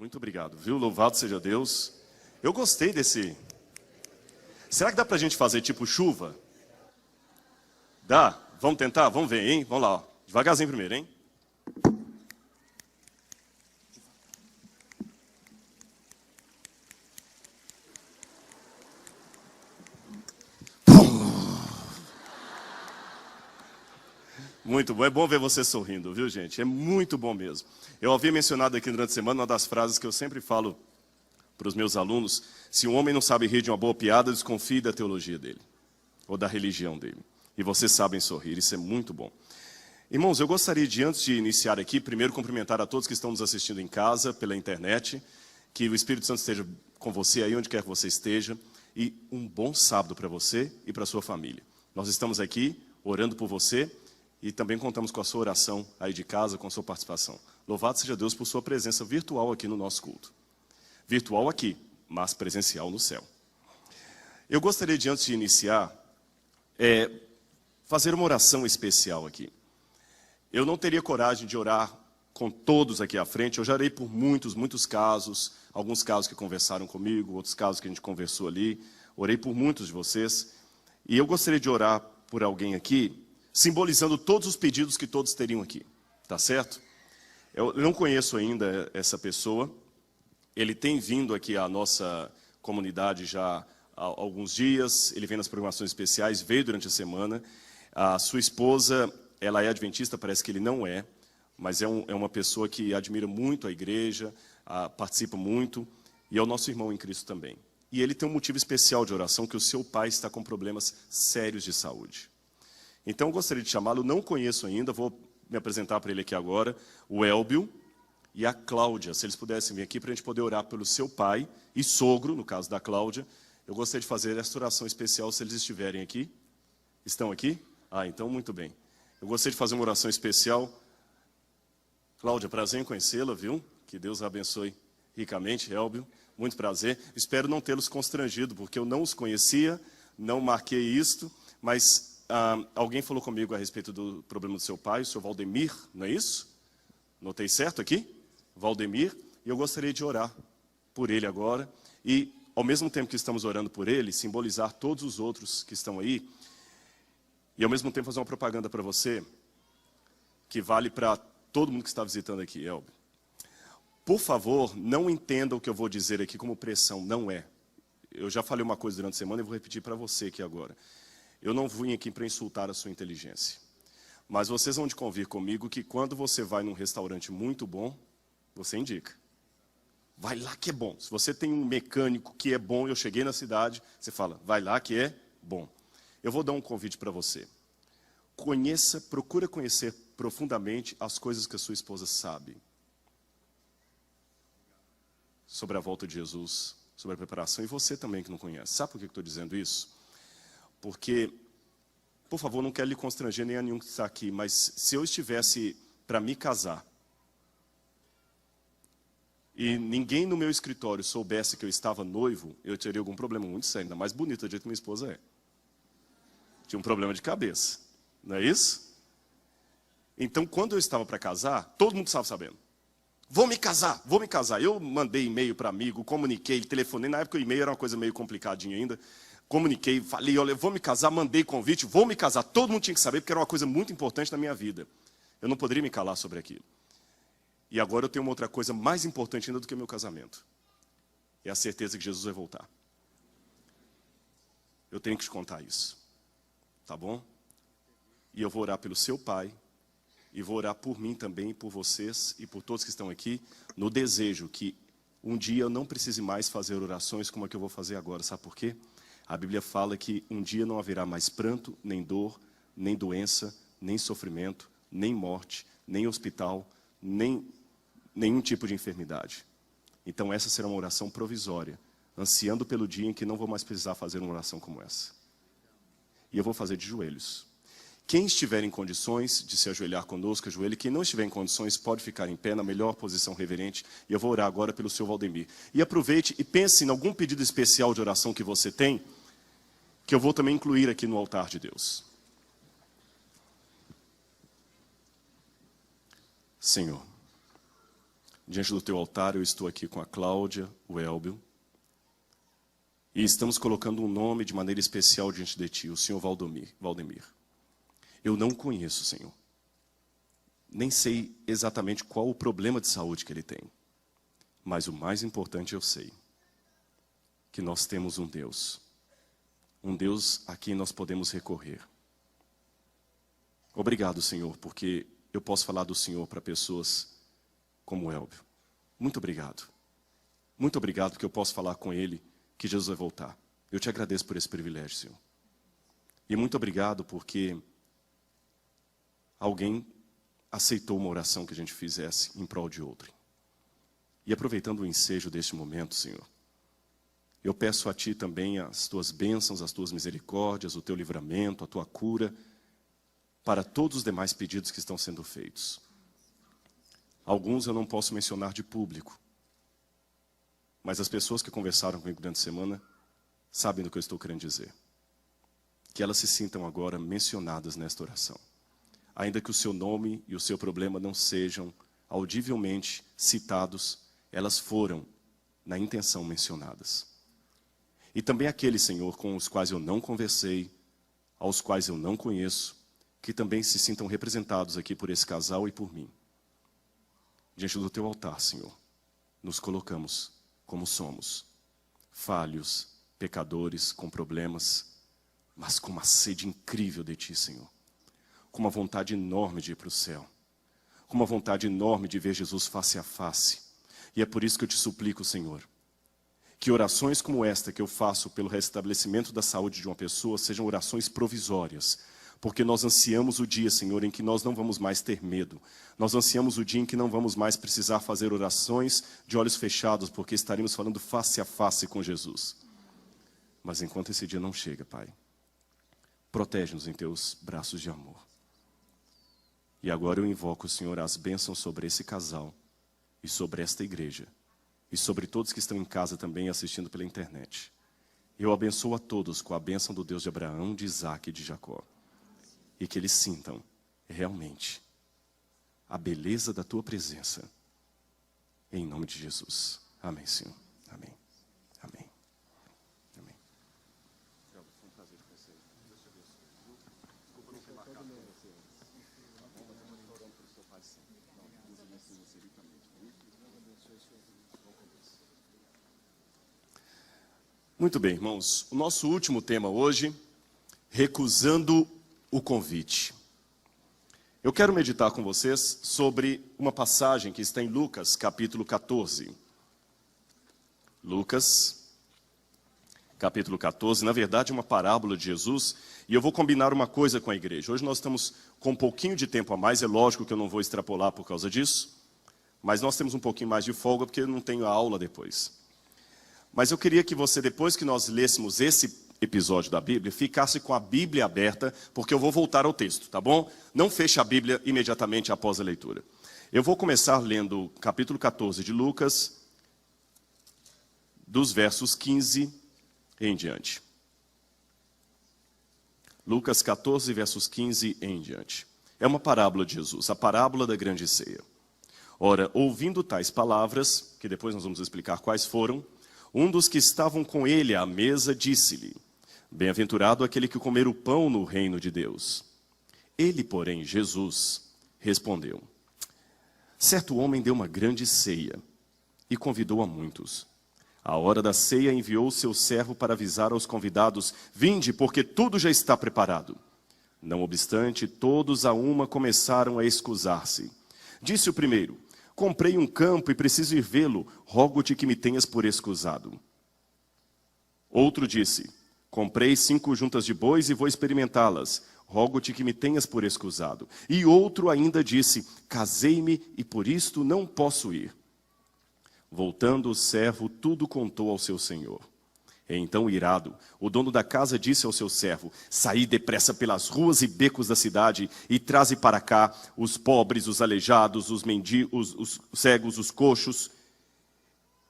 Muito obrigado, viu? Louvado seja Deus. Eu gostei desse... Será que dá pra gente fazer tipo chuva? Dá? Vamos tentar? Vamos ver, hein? Vamos lá, ó. Devagarzinho primeiro, hein? Muito bom, é bom ver você sorrindo, viu, gente? É muito bom mesmo. Eu havia mencionado aqui durante a semana uma das frases que eu sempre falo para os meus alunos: se um homem não sabe rir de uma boa piada, desconfie da teologia dele, ou da religião dele. E vocês sabem sorrir, isso é muito bom. Irmãos, eu gostaria de, antes de iniciar aqui, primeiro cumprimentar a todos que estão nos assistindo em casa, pela internet, que o Espírito Santo esteja com você aí, onde quer que você esteja, e um bom sábado para você e para a sua família. Nós estamos aqui orando por você, e também contamos com a sua oração aí de casa, com a sua participação. Louvado seja Deus por sua presença virtual aqui no nosso culto. Virtual aqui, mas presencial no céu. Eu gostaria de, antes de iniciar, fazer uma oração especial aqui. Eu não teria coragem de orar com todos aqui à frente. Eu já orei por muitos casos, alguns casos que conversaram comigo, outros casos que a gente conversou ali. Orei por muitos de vocês. E eu gostaria de orar por alguém aqui, simbolizando todos os pedidos que todos teriam aqui, tá certo? Eu não conheço ainda essa pessoa, ele tem vindo aqui à nossa comunidade já há alguns dias, ele vem nas programações especiais, veio durante a semana. A sua esposa, ela é adventista, parece que ele não é, mas é uma pessoa que admira muito a igreja, participa muito, e é o nosso irmão em Cristo também. E ele tem um motivo especial de oração, que o seu pai está com problemas sérios de saúde. Então, eu gostaria de chamá-lo, não conheço ainda, vou me apresentar para ele aqui agora, o Elbio e a Cláudia. Se eles pudessem vir aqui para a gente poder orar pelo seu pai e sogro, no caso da Cláudia. Eu gostaria de fazer essa oração especial se eles estiverem aqui. Estão aqui? Ah, então muito bem. Eu gostaria de fazer uma oração especial. Cláudia, prazer em conhecê-la, viu? Que Deus a abençoe ricamente, Elbio. Muito prazer. Espero não tê-los constrangido, porque eu não os conhecia, não marquei isto, mas... alguém falou comigo a respeito do problema do seu pai, o seu Valdemir, não é isso? Notei certo aqui? Valdemir, e eu gostaria de orar por ele agora, e ao mesmo tempo que estamos orando por ele, simbolizar todos os outros que estão aí, e ao mesmo tempo fazer uma propaganda para você, que vale para todo mundo que está visitando aqui, Elbio. Por favor, não entenda o que eu vou dizer aqui como pressão, não é. Eu já falei uma coisa durante a semana e vou repetir para você aqui agora. Eu não vim aqui para insultar a sua inteligência. Mas vocês vão de convir comigo que quando você vai num restaurante muito bom, você indica. Vai lá que é bom. Se você tem um mecânico que é bom, eu cheguei na cidade, você fala, vai lá que é bom. Eu vou dar um convite para você. Procura conhecer profundamente as coisas que a sua esposa sabe. Sobre a volta de Jesus, sobre a preparação, e você também que não conhece. Sabe por que eu estou dizendo isso? Porque, por favor, não quero lhe constranger nem a nenhum que está aqui, mas se eu estivesse para me casar, e ninguém no meu escritório soubesse que eu estava noivo, eu teria algum problema muito sério, ainda mais bonito do jeito que minha esposa é. Tinha um problema de cabeça, não é isso? Então, quando eu estava para casar, todo mundo estava sabendo. Vou me casar, vou me casar. Eu mandei e-mail para amigo, comuniquei, telefonei, na época o e-mail era uma coisa meio complicadinha ainda. Comuniquei, falei, olha, eu vou me casar, mandei convite, vou me casar. Todo mundo tinha que saber, porque era uma coisa muito importante na minha vida. Eu não poderia me calar sobre aquilo. E agora eu tenho uma outra coisa mais importante ainda do que o meu casamento. É a certeza que Jesus vai voltar. Eu tenho que te contar isso. Tá bom? E eu vou orar pelo seu pai, e vou orar por mim também, e por vocês, e por todos que estão aqui, no desejo que um dia eu não precise mais fazer orações como a que eu vou fazer agora. Sabe por quê? A Bíblia fala que um dia não haverá mais pranto, nem dor, nem doença, nem sofrimento, nem morte, nem hospital, nem nenhum tipo de enfermidade. Então essa será uma oração provisória, ansiando pelo dia em que não vou mais precisar fazer uma oração como essa. E eu vou fazer de joelhos. Quem estiver em condições de se ajoelhar conosco, ajoelhe. Quem não estiver em condições pode ficar em pé na melhor posição reverente. E eu vou orar agora pelo seu Valdemir. E aproveite e pense em algum pedido especial de oração que você tem, que eu vou também incluir aqui no altar de Deus. Senhor, Diante do teu altar, eu estou aqui com a Cláudia, o Elbio, e estamos colocando um nome de maneira especial diante de ti, o Senhor Valdemir. Eu não conheço, Senhor. Nem sei exatamente qual o problema de saúde que ele tem. Mas o mais importante eu sei. Que nós temos um Deus a quem nós podemos recorrer. Obrigado, Senhor, porque eu posso falar do Senhor para pessoas como o Elbio. Muito obrigado. Muito obrigado porque eu posso falar com ele que Jesus vai voltar. Eu te agradeço por esse privilégio, Senhor. E muito obrigado porque alguém aceitou uma oração que a gente fizesse em prol de outro. E aproveitando o ensejo deste momento, Senhor, eu peço a Ti também as Tuas bênçãos, as Tuas misericórdias, o Teu livramento, a Tua cura, para todos os demais pedidos que estão sendo feitos. Alguns eu não posso mencionar de público, mas as pessoas que conversaram comigo durante a semana sabem do que eu estou querendo dizer. Que elas se sintam agora mencionadas nesta oração. Ainda que o seu nome e o seu problema não sejam audivelmente citados, elas foram, na intenção, mencionadas. E também aqueles, Senhor, com os quais eu não conversei, aos quais eu não conheço, que também se sintam representados aqui por esse casal e por mim. Diante do teu altar, Senhor, nos colocamos como somos, falhos, pecadores, com problemas, mas com uma sede incrível de Ti, Senhor. Com uma vontade enorme de ir para o céu. Com uma vontade enorme de ver Jesus face a face. E é por isso que eu te suplico, Senhor, que orações como esta que eu faço pelo restabelecimento da saúde de uma pessoa sejam orações provisórias. Porque nós ansiamos o dia, Senhor, em que nós não vamos mais ter medo. Nós ansiamos o dia em que não vamos mais precisar fazer orações de olhos fechados, porque estaremos falando face a face com Jesus. Mas enquanto esse dia não chega, Pai, protege-nos em Teus braços de amor. E agora eu invoco, Senhor, as bênçãos sobre esse casal e sobre esta igreja. E sobre todos que estão em casa também assistindo pela internet. Eu abençoo a todos com a bênção do Deus de Abraão, de Isaac e de Jacó. E que eles sintam realmente a beleza da Tua presença. Em nome de Jesus. Amém, Senhor. Amém. Amém. Amém. Foi um prazer com você. Deus te abençoe. Desculpa não ter marcado com você antes. Tá bom? Mas eu estou orando pelo seu pai sempre. Deus abençoe você ricamente. Muito bem, irmãos. O nosso último tema hoje, recusando o convite. Eu quero meditar com vocês sobre uma passagem que está em Lucas, capítulo 14. Lucas, capítulo 14, na verdade é uma parábola de Jesus, e eu vou combinar uma coisa com a igreja. Hoje nós estamos com um pouquinho de tempo a mais, é lógico que eu não vou extrapolar por causa disso, mas nós temos um pouquinho mais de folga porque eu não tenho a aula depois. Mas eu queria que você, depois que nós lêssemos esse episódio da Bíblia, ficasse com a Bíblia aberta, porque eu vou voltar ao texto, tá bom? Não feche a Bíblia imediatamente após a leitura. Eu vou começar lendo o capítulo 14 de Lucas, dos versos 15 em diante. Lucas 14, versos 15 em diante. É uma parábola de Jesus, a parábola da grande ceia. Ora, ouvindo tais palavras, que depois nós vamos explicar quais foram, um dos que estavam com ele à mesa disse-lhe: Bem-aventurado aquele que comer o pão no reino de Deus. Ele, porém, Jesus, respondeu: Certo homem deu uma grande ceia e convidou a muitos. À hora da ceia enviou seu servo para avisar aos convidados: Vinde, porque tudo já está preparado. Não obstante, todos a uma começaram a escusar-se. Disse o primeiro: Comprei um campo e preciso ir vê-lo, rogo-te que me tenhas por escusado. Outro disse: Comprei 5 juntas de bois e vou experimentá-las, rogo-te que me tenhas por escusado. E outro ainda disse: Casei-me e por isto não posso ir. Voltando o servo, tudo contou ao seu senhor. Então, irado, o dono da casa disse ao seu servo: Saí depressa pelas ruas e becos da cidade e traze para cá os pobres, os aleijados, os mendigos, os cegos, os coxos.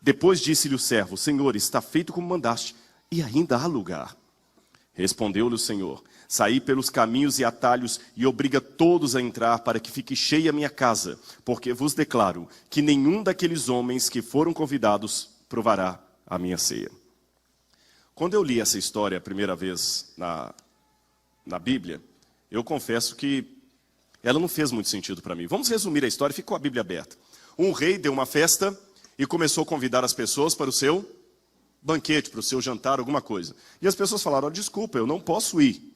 Depois disse-lhe o servo: Senhor, está feito como mandaste, e ainda há lugar. Respondeu-lhe o Senhor: saí pelos caminhos e atalhos e obriga todos a entrar para que fique cheia a minha casa, porque vos declaro que nenhum daqueles homens que foram convidados provará a minha ceia. Quando eu li essa história a primeira vez na Bíblia, eu confesso que ela não fez muito sentido para mim. Vamos resumir a história, ficou a Bíblia aberta. Um rei deu uma festa e começou a convidar as pessoas para o seu banquete, para o seu jantar, alguma coisa. E as pessoas falaram: desculpa, eu não posso ir.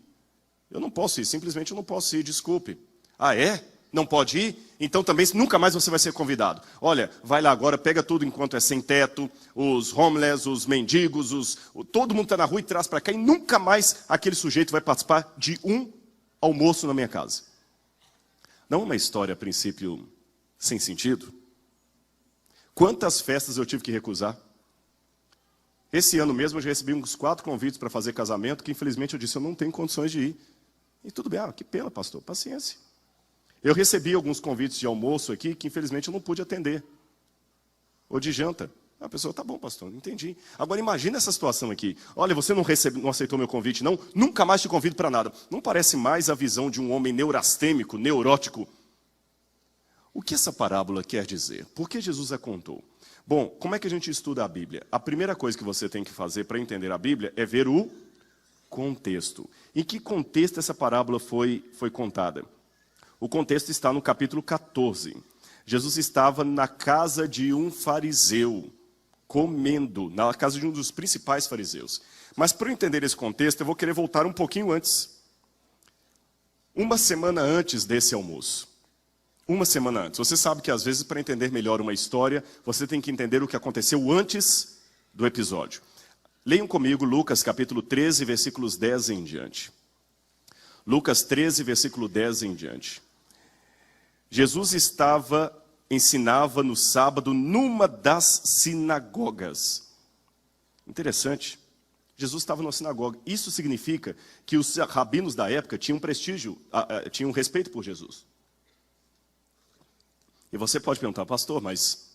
Eu não posso ir, simplesmente eu não posso ir, desculpe. Ah, é? Não pode ir? Então também nunca mais você vai ser convidado. Olha, vai lá agora, pega tudo enquanto é sem teto, os homeless, os mendigos, todo mundo está na rua e traz para cá, e nunca mais aquele sujeito vai participar de um almoço na minha casa. Não uma história, a princípio, sem sentido? Quantas festas eu tive que recusar? Esse ano mesmo eu já recebi uns 4 convites para fazer casamento, que infelizmente eu disse: eu não tenho condições de ir. E tudo bem, que pena, pastor, paciência. Eu recebi alguns convites de almoço aqui, que infelizmente eu não pude atender. Ou de janta. A pessoa: tá bom, pastor, entendi. Agora imagina essa situação aqui. Olha, você não aceitou meu convite, não? Nunca mais te convido para nada. Não parece mais a visão de um homem neurastêmico, neurótico? O que essa parábola quer dizer? Por que Jesus a contou? Bom, como é que a gente estuda a Bíblia? A primeira coisa que você tem que fazer para entender a Bíblia é ver o contexto. Em que contexto essa parábola foi contada? O contexto está no capítulo 14. Jesus estava na casa de um fariseu, comendo, na casa de um dos principais fariseus. Mas para eu entender esse contexto, eu vou querer voltar um pouquinho antes. Uma semana antes desse almoço. Uma semana antes. Você sabe que às vezes para entender melhor uma história, você tem que entender o que aconteceu antes do episódio. Leiam comigo Lucas capítulo 13, versículos 10 em diante. Lucas 13, versículo 10 em diante. Jesus ensinava no sábado numa das sinagogas. Interessante. Jesus estava numa sinagoga. Isso significa que os rabinos da época tinham prestígio, tinham respeito por Jesus. E você pode perguntar: pastor, mas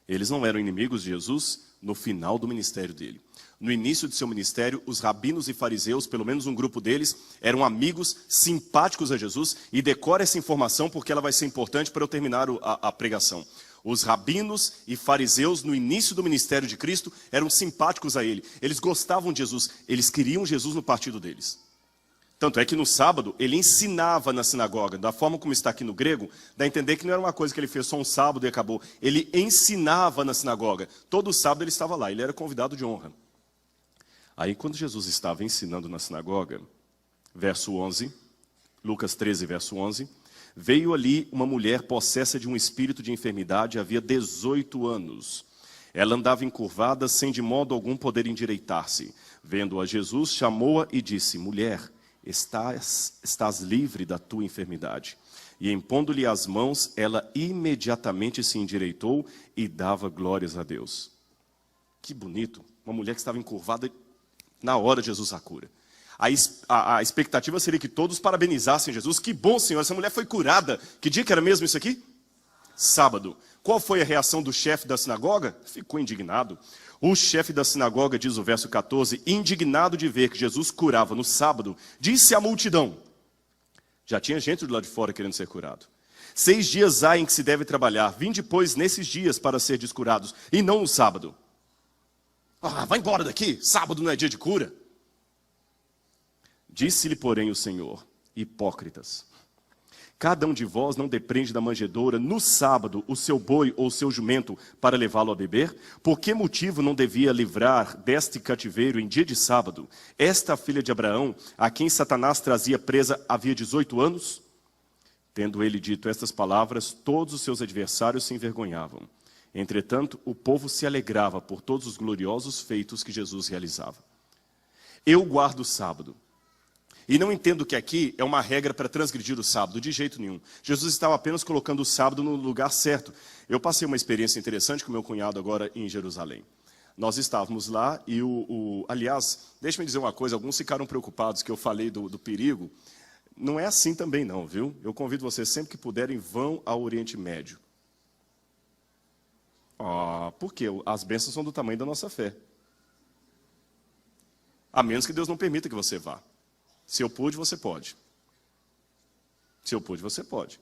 eles não eram inimigos de Jesus no final do ministério dele. No início de seu ministério, os rabinos e fariseus, pelo menos um grupo deles, eram amigos simpáticos a Jesus. E decora essa informação porque ela vai ser importante para eu terminar a pregação. Os rabinos e fariseus, no início do ministério de Cristo, eram simpáticos a ele. Eles gostavam de Jesus, eles queriam Jesus no partido deles. Tanto é que no sábado, ele ensinava na sinagoga. Da forma como está aqui no grego, dá a entender que não era uma coisa que ele fez só um sábado e acabou. Ele ensinava na sinagoga. Todo sábado ele estava lá, ele era convidado de honra. Aí quando Jesus estava ensinando na sinagoga, verso 11, Lucas 13, verso 11, veio ali uma mulher possessa de um espírito de enfermidade, havia 18 anos. Ela andava encurvada, sem de modo algum poder endireitar-se. Vendo-a Jesus, chamou-a e disse: mulher, estás livre da tua enfermidade. E impondo-lhe as mãos, ela imediatamente se endireitou e dava glórias a Deus. Que bonito, uma mulher que estava encurvada, na hora Jesus a cura. A expectativa seria que todos parabenizassem Jesus. Que bom, Senhor, essa mulher foi curada. Que dia que era mesmo isso aqui? Sábado. Qual foi a reação do chefe da sinagoga? Ficou indignado. O chefe da sinagoga, diz o verso 14, indignado de ver que Jesus curava no sábado, disse à multidão: já tinha gente do lado de fora querendo ser curado. 6 dias há em que se deve trabalhar, vinde pois nesses dias para ser descurados, e não no sábado. Vai embora daqui, sábado não é dia de cura. Disse-lhe, porém, o Senhor: hipócritas, cada um de vós não depreende da manjedoura no sábado o seu boi ou o seu jumento para levá-lo a beber? Por que motivo não devia livrar deste cativeiro em dia de sábado esta filha de Abraão, a quem Satanás trazia presa havia 18 anos? Tendo ele dito estas palavras, todos os seus adversários se envergonhavam. Entretanto, o povo se alegrava por todos os gloriosos feitos que Jesus realizava. Eu guardo o sábado. E não entendo que aqui é uma regra para transgredir o sábado, de jeito nenhum. Jesus estava apenas colocando o sábado no lugar certo. Eu passei uma experiência interessante com meu cunhado agora em Jerusalém. Nós estávamos lá e aliás, deixa-me dizer uma coisa, alguns ficaram preocupados que eu falei do perigo. Não é assim também não, viu? Eu convido vocês sempre que puderem, vão ao Oriente Médio. Por quê? As bênçãos são do tamanho da nossa fé. A menos que Deus não permita que você vá. Se eu pude, você pode. Se eu pude, você pode.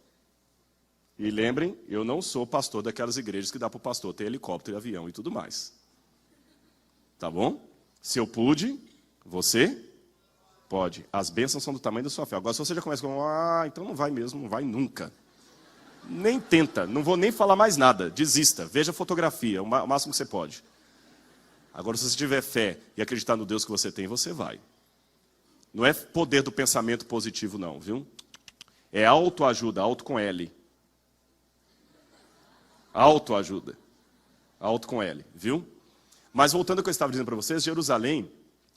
E lembrem, eu não sou pastor daquelas igrejas que dá para o pastor ter helicóptero, avião e tudo mais. Tá bom? Se eu pude, você pode. As bênçãos são do tamanho da sua fé. Agora, se você já começa com, então não vai mesmo, não vai nunca. Nem tenta, não vou nem falar mais nada. Desista, veja a fotografia, o máximo que você pode. Agora, se você tiver fé e acreditar no Deus que você tem, você vai. Não é poder do pensamento positivo, não, viu? É autoajuda, auto com L. Autoajuda. Auto com L, viu? Mas voltando ao que eu estava dizendo para vocês, Jerusalém,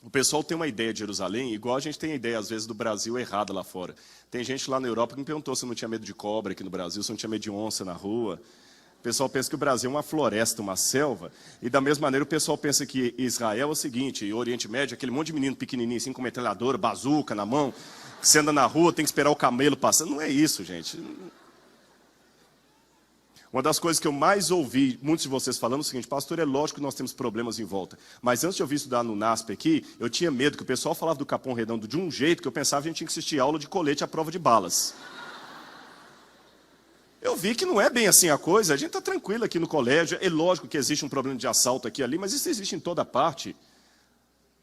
o pessoal tem uma ideia de Jerusalém, igual a gente tem a ideia, às vezes, do Brasil errada lá fora. Tem gente lá na Europa que me perguntou se eu não tinha medo de cobra aqui no Brasil, se eu não tinha medo de onça na rua. O pessoal pensa que o Brasil é uma floresta, uma selva, e da mesma maneira o pessoal pensa que Israel é o seguinte, e o Oriente Médio, aquele monte de menino pequenininho, assim, com metralhadora, bazuca na mão, que você anda na rua, tem que esperar o camelo passando. Não é isso, gente. Uma das coisas que eu mais ouvi muitos de vocês falando é o seguinte: pastor, é lógico que nós temos problemas em volta. Mas antes de eu vir estudar no NASP aqui, eu tinha medo que o pessoal falava do Capão Redondo de um jeito que eu pensava que a gente tinha que assistir aula de colete à prova de balas. Eu vi que não é bem assim a coisa, a gente está tranquilo aqui no colégio. É lógico que existe um problema de assalto aqui e ali, mas isso existe em toda parte.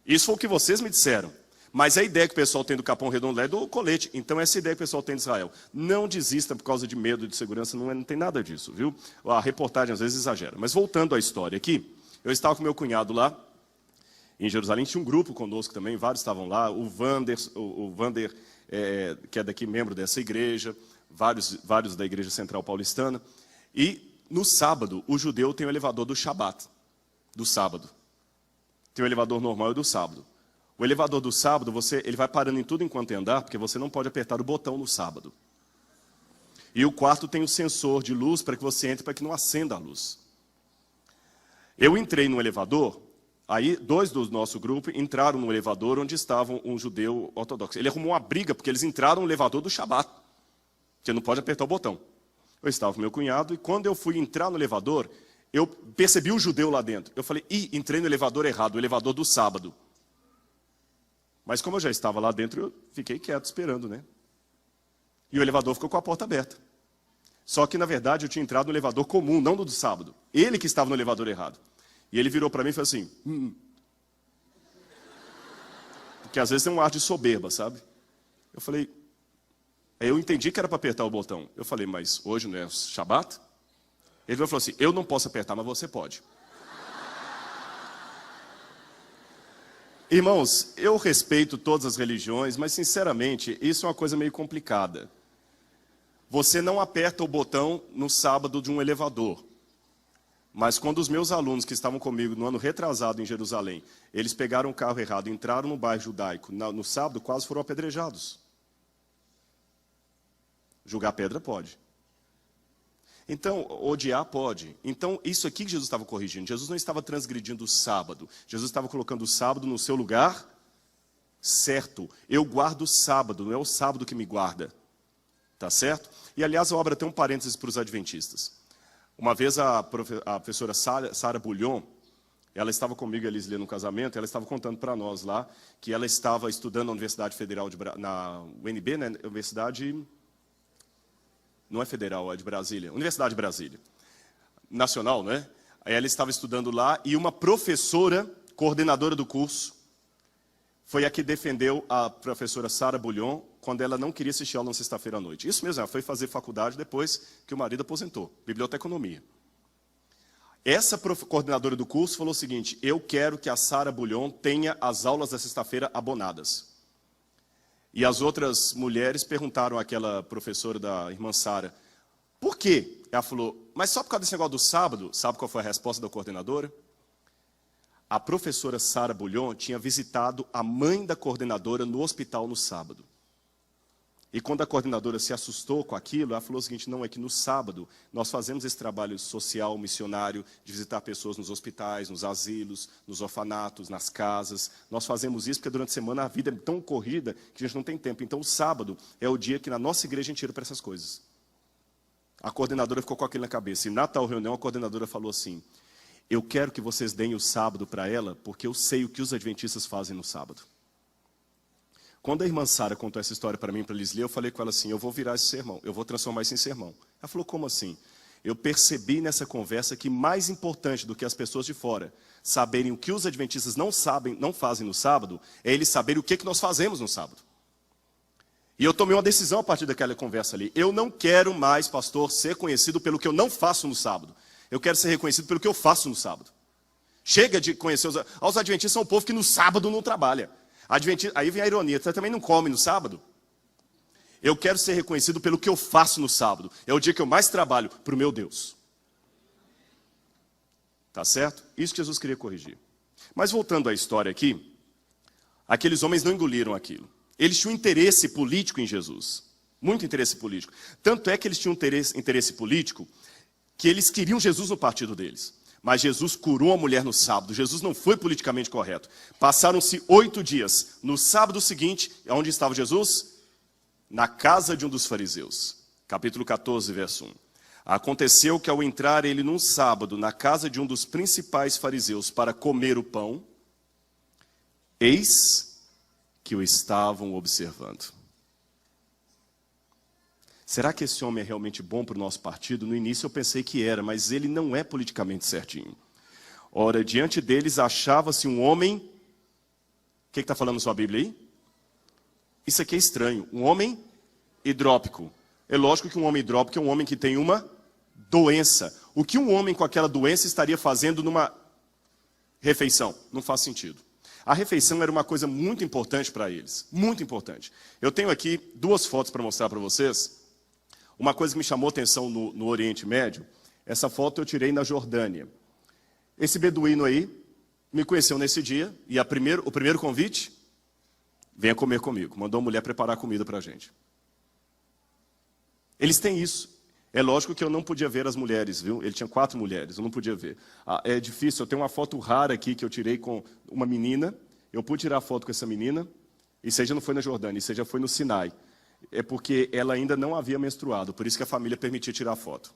Isso foi o que vocês me disseram. Mas a ideia que o pessoal tem do Capão Redondo é do colete. Então essa ideia que o pessoal tem de Israel. Não desista por causa de medo, de segurança, não tem nada disso, viu? A reportagem às vezes exagera. Mas voltando à história aqui, eu estava com meu cunhado lá, em Jerusalém, tinha um grupo conosco também, vários estavam lá, o Vander, que é daqui, membro dessa igreja, vários da Igreja Central Paulistana. E no sábado, o judeu tem o elevador do Shabat, do sábado. Tem o elevador normal e o do sábado. O elevador do sábado, ele vai parando em tudo enquanto andar, porque você não pode apertar o botão no sábado. E o quarto tem o sensor de luz para que você entre, para que não acenda a luz. Eu entrei no elevador, aí 2 do nosso grupo entraram no elevador onde estava um judeu ortodoxo. Ele arrumou uma briga, porque eles entraram no elevador do Shabat. Você não pode apertar o botão. Eu estava com meu cunhado, e quando eu fui entrar no elevador, eu percebi o judeu lá dentro. Eu falei, entrei no elevador errado, o elevador do sábado. Mas como eu já estava lá dentro, eu fiquei quieto, esperando, né? E o elevador ficou com a porta aberta. Só que, na verdade, eu tinha entrado no elevador comum, não no do sábado. Ele que estava no elevador errado. E ele virou para mim e falou assim, Porque às vezes tem um ar de soberba, sabe? Eu falei, eu entendi que era para apertar o botão. Eu falei, mas hoje não é Shabat? Ele falou assim, eu não posso apertar, mas você pode. Irmãos, eu respeito todas as religiões, mas sinceramente, isso é uma coisa meio complicada. Você não aperta o botão no sábado de um elevador. Mas quando os meus alunos que estavam comigo no ano retrasado em Jerusalém, eles pegaram o carro errado, entraram no bairro judaico, no sábado quase foram apedrejados. Julgar pedra pode. Então, odiar pode. Então, isso aqui que Jesus estava corrigindo. Jesus não estava transgredindo o sábado. Jesus estava colocando o sábado no seu lugar certo. Eu guardo o sábado, não é o sábado que me guarda. Tá certo? E, aliás, a obra tem um parênteses para os adventistas. Uma vez a professora Sara Bullion, ela estava comigo e a Lisle no casamento, ela estava contando para nós lá que ela estava estudando na Universidade Federal, na UNB, né? Universidade... Não é federal, é de Brasília. Universidade de Brasília. Nacional, né? Aí ela estava estudando lá e uma professora, coordenadora do curso, foi a que defendeu a professora Sara Bullion quando ela não queria assistir aula na sexta-feira à noite. Isso mesmo, ela foi fazer faculdade depois que o marido aposentou. Biblioteconomia. Essa coordenadora do curso falou o seguinte, eu quero que a Sara Bullion tenha as aulas da sexta-feira abonadas. E as outras mulheres perguntaram àquela professora da irmã Sara, por quê? Ela falou, mas só por causa desse negócio do sábado, sabe qual foi a resposta da coordenadora? A professora Sara Bullion tinha visitado a mãe da coordenadora no hospital no sábado. E quando a coordenadora se assustou com aquilo, ela falou o seguinte, não, é que no sábado nós fazemos esse trabalho social, missionário, de visitar pessoas nos hospitais, nos asilos, nos orfanatos, nas casas. Nós fazemos isso porque durante a semana a vida é tão corrida que a gente não tem tempo. Então o sábado é o dia que na nossa igreja a gente tira para essas coisas. A coordenadora ficou com aquilo na cabeça. E na tal reunião a coordenadora falou assim, eu quero que vocês deem o sábado para ela, porque eu sei o que os adventistas fazem no sábado. Quando a irmã Sara contou essa história para mim, para Lisli, eu falei com ela assim, eu vou virar esse sermão, eu vou transformar isso em sermão. Ela falou, como assim? Eu percebi nessa conversa que mais importante do que as pessoas de fora saberem o que os adventistas não fazem no sábado, é eles saberem o que nós fazemos no sábado. E eu tomei uma decisão a partir daquela conversa ali. Eu não quero mais, pastor, ser conhecido pelo que eu não faço no sábado. Eu quero ser reconhecido pelo que eu faço no sábado. Chega de conhecer os adventistas, são um povo que no sábado não trabalha. Aí vem a ironia, você também não come no sábado? Eu quero ser reconhecido pelo que eu faço no sábado. É o dia que eu mais trabalho para o meu Deus. Tá certo? Isso que Jesus queria corrigir. Mas voltando à história aqui, aqueles homens não engoliram aquilo. Eles tinham interesse político em Jesus. Muito interesse político. Tanto é que eles tinham interesse político que eles queriam Jesus no partido deles. Mas Jesus curou a mulher no sábado. Jesus não foi politicamente correto. Passaram-se 8 dias. No sábado seguinte, onde estava Jesus? Na casa de um dos fariseus. Capítulo 14, verso 1. Aconteceu que ao entrar ele num sábado na casa de um dos principais fariseus para comer o pão, eis que o estavam observando. Será que esse homem é realmente bom para o nosso partido? No início eu pensei que era, mas ele não é politicamente certinho. Ora, diante deles achava-se um homem... O que está falando na sua Bíblia aí? Isso aqui é estranho. Um homem hidrópico. É lógico que um homem hidrópico é um homem que tem uma doença. O que um homem com aquela doença estaria fazendo numa refeição? Não faz sentido. A refeição era uma coisa muito importante para eles. Muito importante. Eu tenho aqui 2 fotos para mostrar para vocês. Uma coisa que me chamou a atenção no Oriente Médio, essa foto eu tirei na Jordânia. Esse beduíno aí me conheceu nesse dia, e o primeiro convite, venha comer comigo. Mandou a mulher preparar comida para a gente. Eles têm isso. É lógico que eu não podia ver as mulheres, viu? Ele tinha 4 mulheres, eu não podia ver. É difícil, eu tenho uma foto rara aqui que eu tirei com uma menina. Eu pude tirar foto com essa menina, e seja não foi na Jordânia, seja foi no Sinai. É porque ela ainda não havia menstruado, por isso que a família permitia tirar foto.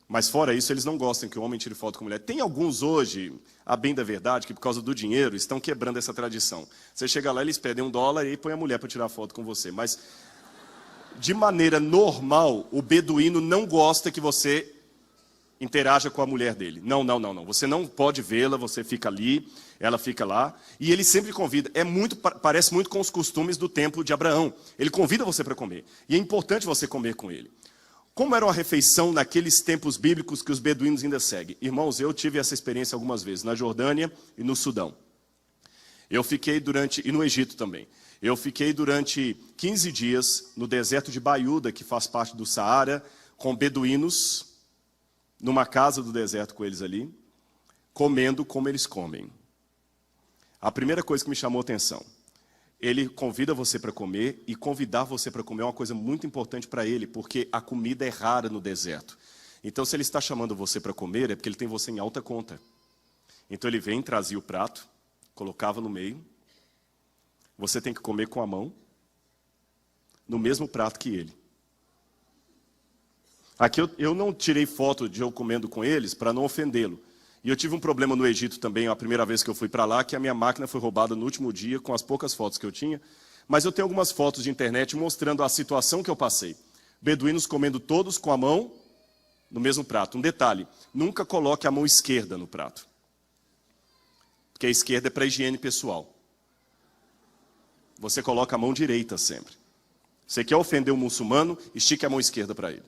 Mas fora isso, eles não gostam que o homem tire foto com mulher. Tem alguns hoje, a bem da verdade, que por causa do dinheiro, estão quebrando essa tradição. Você chega lá, eles pedem $1 e põe a mulher para tirar foto com você. Mas, de maneira normal, o beduíno não gosta que você interaja com a mulher dele. Não. Você não pode vê-la, você fica ali, ela fica lá. E ele sempre convida. Parece muito com os costumes do tempo de Abraão. Ele convida você para comer. E é importante você comer com ele. Como era uma refeição naqueles tempos bíblicos que os beduínos ainda seguem? Irmãos, eu tive essa experiência algumas vezes, na Jordânia e no Sudão. E no Egito também. Eu fiquei durante 15 dias no deserto de Baiuda, que faz parte do Saara, com beduínos, numa casa do deserto com eles ali, comendo como eles comem. A primeira coisa que me chamou a atenção, ele convida você para comer, e convidar você para comer é uma coisa muito importante para ele, porque a comida é rara no deserto. Então, se ele está chamando você para comer, é porque ele tem você em alta conta. Então, ele vem, trazia o prato, colocava no meio, você tem que comer com a mão, no mesmo prato que ele. Aqui eu não tirei foto de eu comendo com eles para não ofendê-lo. E eu tive um problema no Egito também, a primeira vez que eu fui para lá, que a minha máquina foi roubada no último dia, com as poucas fotos que eu tinha. Mas eu tenho algumas fotos de internet mostrando a situação que eu passei. Beduínos comendo todos com a mão no mesmo prato. Um detalhe, nunca coloque a mão esquerda no prato. Porque a esquerda é para higiene pessoal. Você coloca a mão direita sempre. Você quer ofender um muçulmano, estique a mão esquerda para ele.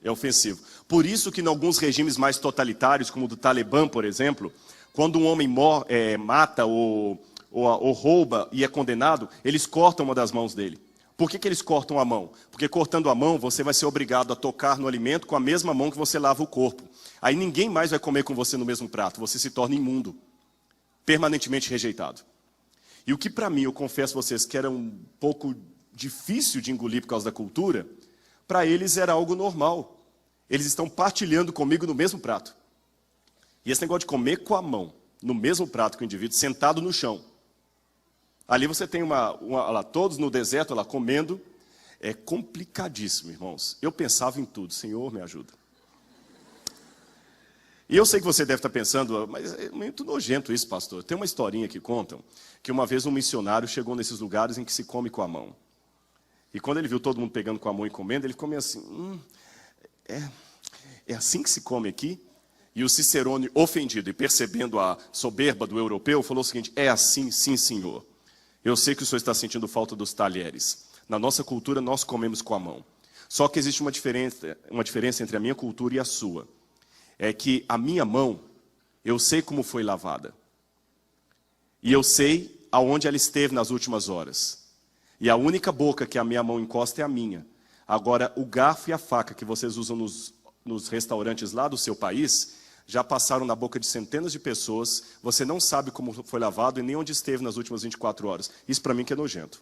É ofensivo. Por isso que em alguns regimes mais totalitários, como o do Talibã, por exemplo, quando um homem mata ou rouba e é condenado, eles cortam uma das mãos dele. Por que eles cortam a mão? Porque cortando a mão, você vai ser obrigado a tocar no alimento com a mesma mão que você lava o corpo. Aí ninguém mais vai comer com você no mesmo prato, você se torna imundo, permanentemente rejeitado. E o que para mim, eu confesso a vocês, que era um pouco difícil de engolir por causa da cultura, para eles era algo normal. Eles estão partilhando comigo no mesmo prato. E esse negócio de comer com a mão, no mesmo prato que o indivíduo, sentado no chão. Ali você tem lá, todos no deserto, lá comendo. É complicadíssimo, irmãos. Eu pensava em tudo. Senhor, me ajuda. E eu sei que você deve estar pensando, mas é muito nojento isso, pastor. Tem uma historinha que contam que uma vez um missionário chegou nesses lugares em que se come com a mão. E quando ele viu todo mundo pegando com a mão e comendo, ele ficou meio assim, é assim que se come aqui? E o Cicerone, ofendido e percebendo a soberba do europeu, falou o seguinte, é assim, sim, senhor. Eu sei que o senhor está sentindo falta dos talheres. Na nossa cultura, nós comemos com a mão. Só que existe uma diferença entre a minha cultura e a sua. É que a minha mão, eu sei como foi lavada. E eu sei aonde ela esteve nas últimas horas. E a única boca que a minha mão encosta é a minha. Agora, o garfo e a faca que vocês usam nos restaurantes lá do seu país, já passaram na boca de centenas de pessoas, você não sabe como foi lavado e nem onde esteve nas últimas 24 horas. Isso para mim que é nojento.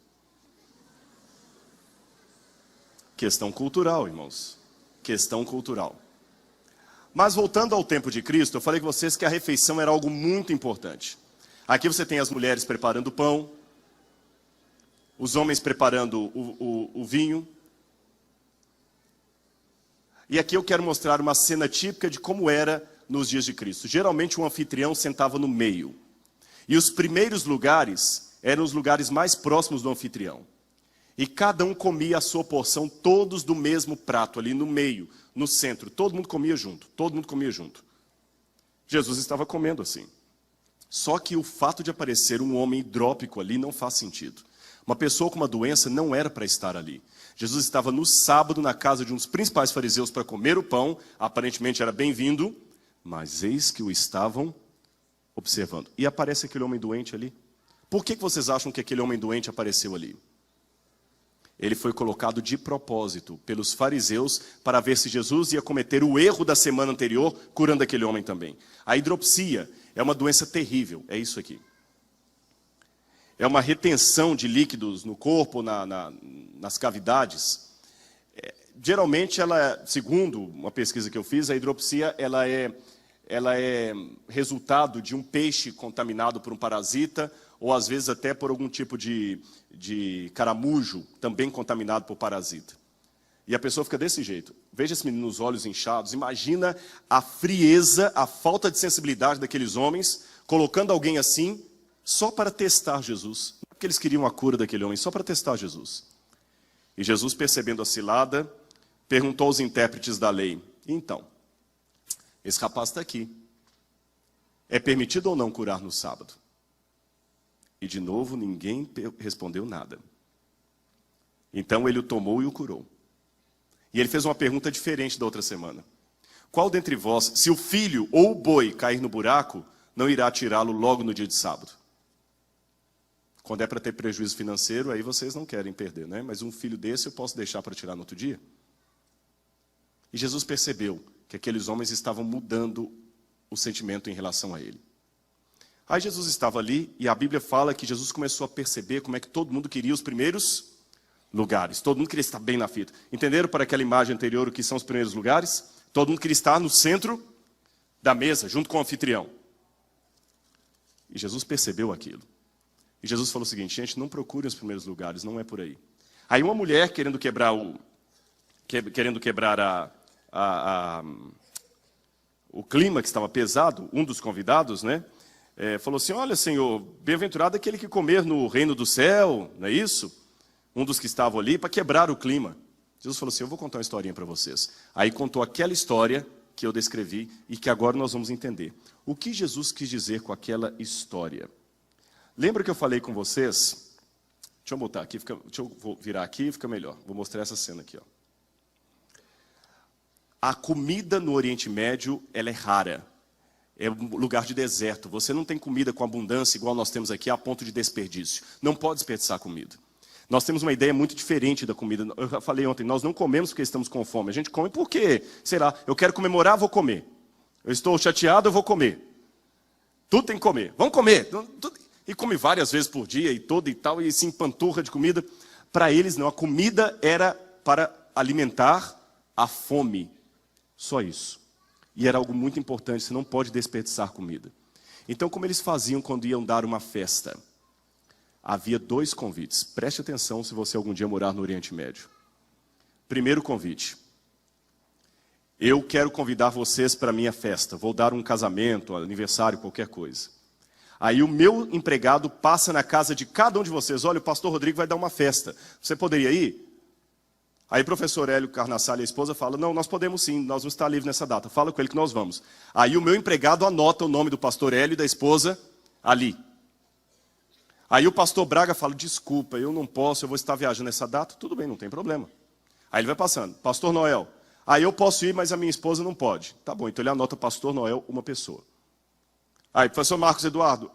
Questão cultural, irmãos. Questão cultural. Mas voltando ao tempo de Cristo, eu falei com vocês que a refeição era algo muito importante. Aqui você tem as mulheres preparando o pão, os homens preparando o vinho. E aqui eu quero mostrar uma cena típica de como era nos dias de Cristo. Geralmente um anfitrião sentava no meio. E os primeiros lugares eram os lugares mais próximos do anfitrião. E cada um comia a sua porção, todos do mesmo prato, ali no meio, no centro. Todo mundo comia junto, todo mundo comia junto. Jesus estava comendo assim. Só que o fato de aparecer um homem hidrópico ali não faz sentido. Uma pessoa com uma doença não era para estar ali. Jesus estava no sábado na casa de um dos principais fariseus para comer o pão, aparentemente era bem-vindo, mas eis que o estavam observando. E aparece aquele homem doente ali. Por que vocês acham que aquele homem doente apareceu ali? Ele foi colocado de propósito pelos fariseus para ver se Jesus ia cometer o erro da semana anterior, curando aquele homem também. A hidropsia é uma doença terrível, é isso aqui. É uma retenção de líquidos no corpo, nas cavidades. Geralmente, segundo uma pesquisa que eu fiz, a hidropsia ela é resultado de um peixe contaminado por um parasita, ou às vezes até por algum tipo de caramujo, também contaminado por parasita. E a pessoa fica desse jeito. Veja esse menino, os olhos inchados. Imagina a frieza, a falta de sensibilidade daqueles homens, colocando alguém assim, só para testar Jesus. Não é porque eles queriam a cura daquele homem, só para testar Jesus. E Jesus, percebendo a cilada, perguntou aos intérpretes da lei, então, esse rapaz está aqui. É permitido ou não curar no sábado? E de novo ninguém respondeu nada. Então ele o tomou e o curou. E ele fez uma pergunta diferente da outra semana. Qual dentre vós, se o filho ou o boi cair no buraco, não irá tirá-lo logo no dia de sábado? Quando é para ter prejuízo financeiro, aí vocês não querem perder, né? Mas um filho desse eu posso deixar para tirar no outro dia? E Jesus percebeu que aqueles homens estavam mudando o sentimento em relação a ele. Aí Jesus estava ali e a Bíblia fala que Jesus começou a perceber como é que todo mundo queria os primeiros lugares. Todo mundo queria estar bem na fita. Entenderam para aquela imagem anterior o que são os primeiros lugares? Todo mundo queria estar no centro da mesa, junto com o anfitrião. E Jesus percebeu aquilo. E Jesus falou o seguinte, gente, não procurem os primeiros lugares, não é por aí. Aí uma mulher querendo quebrar o clima que estava pesado, um dos convidados, né? Falou assim, olha Senhor, bem-aventurado aquele que comer no reino do céu, não é isso? Um dos que estavam ali, para quebrar o clima. Jesus falou assim, eu vou contar uma historinha para vocês. Aí contou aquela história que eu descrevi e que agora nós vamos entender. O que Jesus quis dizer com aquela história? Lembra que eu falei com vocês? Deixa eu botar aqui, vou virar aqui, fica melhor. Vou mostrar essa cena aqui, ó. A comida no Oriente Médio, ela é rara. É um lugar de deserto. Você não tem comida com abundância, igual nós temos aqui, a ponto de desperdício. Não pode desperdiçar comida. Nós temos uma ideia muito diferente da comida. Eu já falei ontem, nós não comemos porque estamos com fome. A gente come porque, sei lá, eu quero comemorar, vou comer. Eu estou chateado, eu vou comer. Tudo tem que comer. Vamos comer. E come várias vezes por dia, e se empanturra de comida. Para eles, não. A comida era para alimentar a fome. Só isso. E era algo muito importante, você não pode desperdiçar comida. Então, como eles faziam quando iam dar uma festa? Havia 2 convites. Preste atenção se você algum dia morar no Oriente Médio. Primeiro convite. eu quero convidar vocês para a minha festa, vou dar um casamento, um aniversário, qualquer coisa. Aí o meu empregado passa na casa de cada um de vocês, olha, o pastor Rodrigo vai dar uma festa, você poderia ir? Aí o professor Hélio Carnassali e a esposa falam, não, nós podemos sim, nós vamos estar livres nessa data, fala com ele que nós vamos. Aí o meu empregado anota o nome do pastor Hélio e da esposa ali. Aí o pastor Braga fala, desculpa, eu não posso, eu vou estar viajando nessa data, tudo bem, não tem problema. Aí ele vai passando, pastor Noel, aí eu posso ir, mas a minha esposa não pode. Tá bom, então ele anota pastor Noel, uma pessoa. Aí, professor Marcos Eduardo,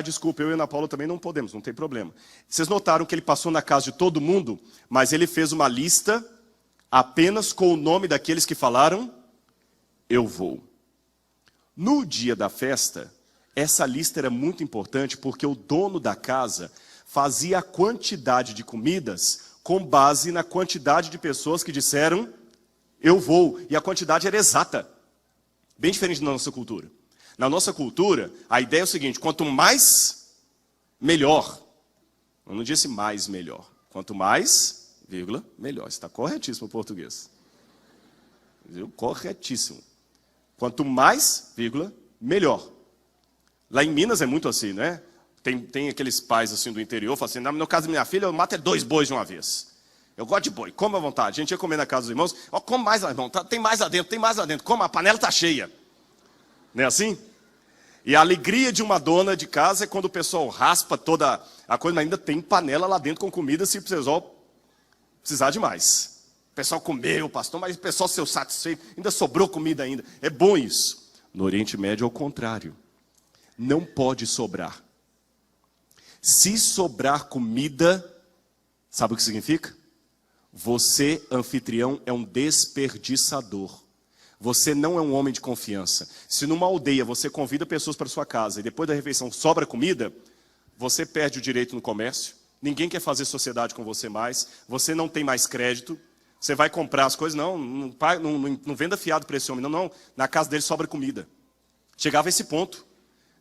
desculpa, eu e a Ana Paula também não podemos, não tem problema. Vocês notaram que ele passou na casa de todo mundo, mas ele fez uma lista apenas com o nome daqueles que falaram, eu vou. No dia da festa, essa lista era muito importante porque o dono da casa fazia a quantidade de comidas com base na quantidade de pessoas que disseram, eu vou. E a quantidade era exata. Bem diferente da nossa cultura. Na nossa cultura, a ideia é o seguinte, quanto mais, melhor. Eu não disse mais, melhor. Quanto mais, vírgula, melhor. Está corretíssimo o português. Viu? Corretíssimo. Quanto mais, vírgula, melhor. Lá em Minas é muito assim, né? Tem aqueles pais assim do interior, falam assim, no caso da minha filha, eu mato 2 bois de uma vez. Eu gosto de boi, come à vontade. A gente ia comer na casa dos irmãos, come mais lá, irmão, tem mais lá dentro, tem mais lá dentro. Como a panela está cheia. Não é assim? E a alegria de uma dona de casa é quando o pessoal raspa toda a coisa, mas ainda tem panela lá dentro com comida se precisar de mais. O pessoal comeu, pastor, mas o pessoal seu satisfeito, ainda sobrou comida ainda. É bom isso. No Oriente Médio é o contrário. Não pode sobrar. Se sobrar comida, sabe o que significa? Você, anfitrião, é um desperdiçador. Você não é um homem de confiança. Se numa aldeia você convida pessoas para sua casa e depois da refeição sobra comida, você perde o direito no comércio, ninguém quer fazer sociedade com você mais, você não tem mais crédito, você vai comprar as coisas, não venda fiado para esse homem, não, na casa dele sobra comida. Chegava a esse ponto.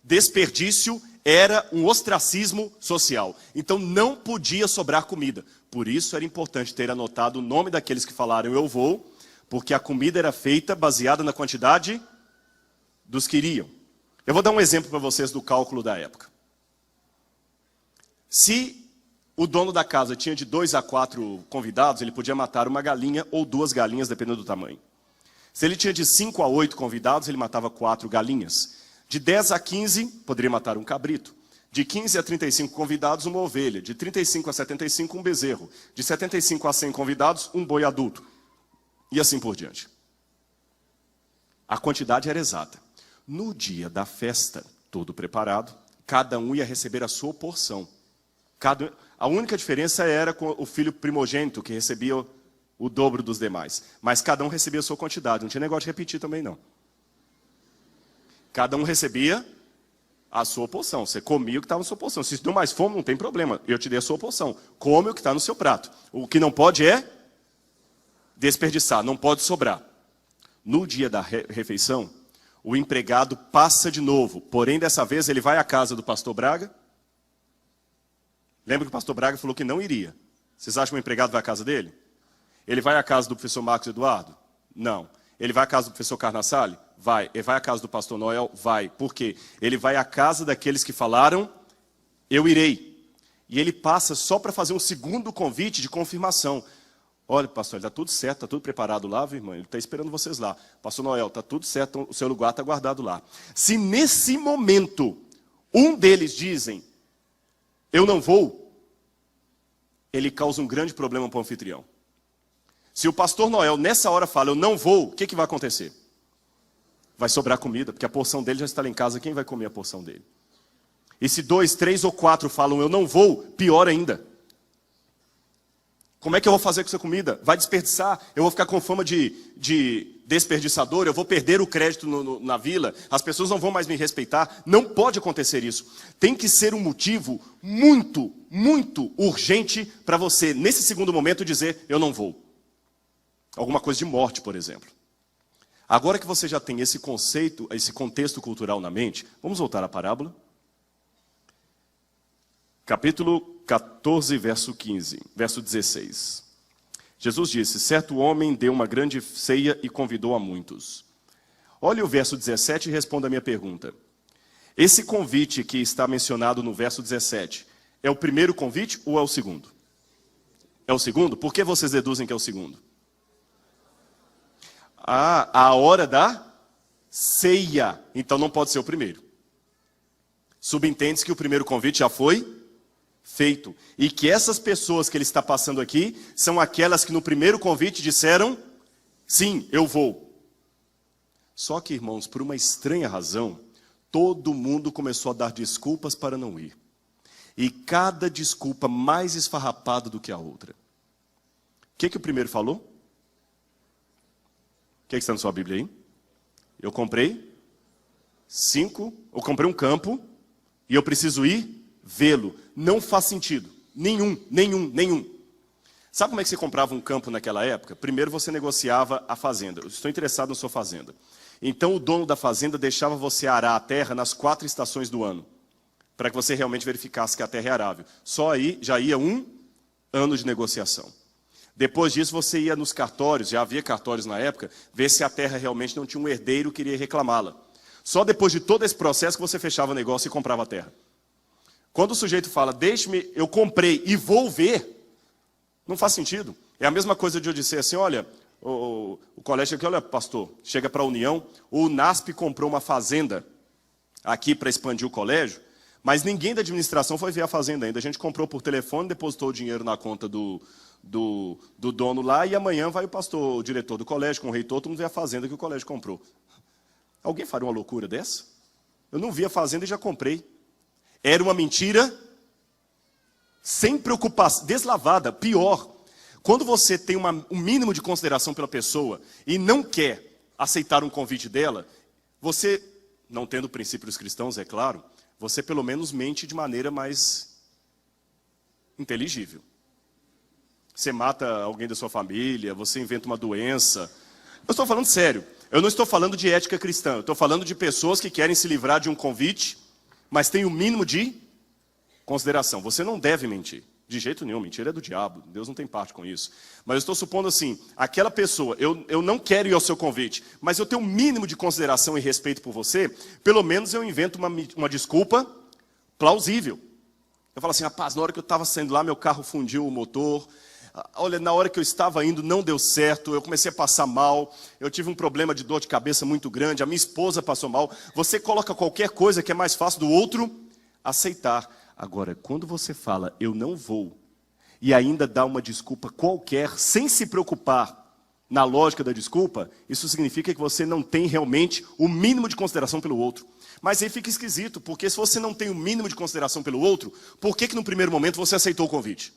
Desperdício era um ostracismo social. Então não podia sobrar comida. Por isso era importante ter anotado o nome daqueles que falaram eu vou, porque a comida era feita baseada na quantidade dos que iriam. Eu vou dar um exemplo para vocês do cálculo da época. Se o dono da casa tinha de 2 a 4 convidados, ele podia matar uma galinha ou 2 galinhas, dependendo do tamanho. Se ele tinha de 5 a 8 convidados, ele matava 4 galinhas. De 10 a 15, poderia matar um cabrito. De 15 a 35 convidados, uma ovelha. De 35 a 75, um bezerro. De 75 a 100 convidados, um boi adulto. E assim por diante. A quantidade era exata. No dia da festa, todo preparado, cada um ia receber a sua porção. A única diferença era com o filho primogênito, que recebia o dobro dos demais. Mas cada um recebia a sua quantidade. Não tinha negócio de repetir também, não. Cada um recebia a sua porção. Você comia o que estava na sua porção. Se deu mais fome, não tem problema. Eu te dei a sua porção. Come o que está no seu prato. O que não pode é desperdiçar, não pode sobrar. No dia da refeição, o empregado passa de novo. Porém, dessa vez, ele vai à casa do pastor Braga. Lembra que o pastor Braga falou que não iria. Vocês acham que o empregado vai à casa dele? Ele vai à casa do professor Marcos Eduardo? Não. Ele vai à casa do professor Carnassali? Vai. Ele vai à casa do pastor Noel? Vai. Por quê? Ele vai à casa daqueles que falaram, eu irei. E ele passa só para fazer um segundo convite de confirmação. Olha, pastor, está tudo certo, está tudo preparado lá, viu, irmã? Ele está esperando vocês lá. Pastor Noel, está tudo certo, o seu lugar está guardado lá. Se nesse momento, um deles dizem, eu não vou, ele causa um grande problema para o anfitrião. Se o pastor Noel, nessa hora, fala, eu não vou, o que vai acontecer? Vai sobrar comida, porque a porção dele já está lá em casa, quem vai comer a porção dele? E se 2, 3 ou 4 falam, eu não vou, pior ainda. Como é que eu vou fazer com essa comida? Vai desperdiçar, eu vou ficar com fama de desperdiçador, eu vou perder o crédito na vila, as pessoas não vão mais me respeitar. Não pode acontecer isso. Tem que ser um motivo muito, muito urgente para você, nesse segundo momento, dizer, eu não vou. Alguma coisa de morte, por exemplo. Agora que você já tem esse conceito, esse contexto cultural na mente, vamos voltar à parábola. Capítulo 14, verso 15, verso 16. Jesus disse, certo homem deu uma grande ceia e convidou a muitos. Olhe o verso 17 e responda a minha pergunta. Esse convite que está mencionado no verso 17, é o primeiro convite ou é o segundo? É o segundo? Por que vocês deduzem que é o segundo? A hora da ceia. Então não pode ser o primeiro. Subentende-se que o primeiro convite já foi feito. E que essas pessoas que ele está passando aqui são aquelas que no primeiro convite disseram, sim, eu vou. Só que, irmãos, por uma estranha razão, todo mundo começou a dar desculpas para não ir. E cada desculpa mais esfarrapada do que a outra. O que o primeiro falou? O que está na sua Bíblia aí? Eu comprei um campo e eu preciso ir vê-lo. Não faz sentido. Nenhum. Sabe como é que você comprava um campo naquela época? Primeiro você negociava a fazenda. Eu estou interessado na sua fazenda. Então o dono da fazenda deixava você arar a terra nas 4 estações do ano, para que você realmente verificasse que a terra é arável. Só aí já ia 1 ano de negociação. Depois disso você ia nos cartórios, já havia cartórios na época, ver se a terra realmente não tinha um herdeiro que iria reclamá-la. Só depois de todo esse processo que você fechava o negócio e comprava a terra. Quando o sujeito fala, deixe-me, eu comprei e vou ver, não faz sentido. É a mesma coisa de eu dizer assim, olha, o colégio aqui, olha, pastor, chega para a União, o NASP comprou uma fazenda aqui para expandir o colégio, mas ninguém da administração foi ver a fazenda ainda. A gente comprou por telefone, depositou o dinheiro na conta do dono lá, e amanhã vai o pastor, o diretor do colégio, com o reitor, todo mundo vê a fazenda que o colégio comprou. Alguém faria uma loucura dessa? Eu não vi a fazenda e já comprei. Era uma mentira sem preocupação, deslavada. Pior, quando você tem um mínimo de consideração pela pessoa e não quer aceitar um convite dela, você, não tendo princípios cristãos, é claro, você pelo menos mente de maneira mais inteligível. Você mata alguém da sua família, você inventa uma doença. Eu estou falando sério. Eu não estou falando de ética cristã. Eu estou falando de pessoas que querem se livrar de um convite, mas tem o mínimo de consideração. Você não deve mentir. De jeito nenhum, mentira é do diabo. Deus não tem parte com isso. Mas eu estou supondo assim, aquela pessoa, eu não quero ir ao seu convite, mas eu tenho um mínimo de consideração e respeito por você, pelo menos eu invento uma desculpa plausível. Eu falo assim, rapaz, na hora que eu estava saindo lá, meu carro fundiu o motor. Olha, na hora que eu estava indo, não deu certo, eu comecei a passar mal, eu tive um problema de dor de cabeça muito grande, a minha esposa passou mal. Você coloca qualquer coisa que é mais fácil do outro aceitar. Agora, quando você fala, eu não vou, e ainda dá uma desculpa qualquer, sem se preocupar na lógica da desculpa, isso significa que você não tem realmente o mínimo de consideração pelo outro. Mas aí fica esquisito, porque se você não tem o mínimo de consideração pelo outro, por que no primeiro momento você aceitou o convite?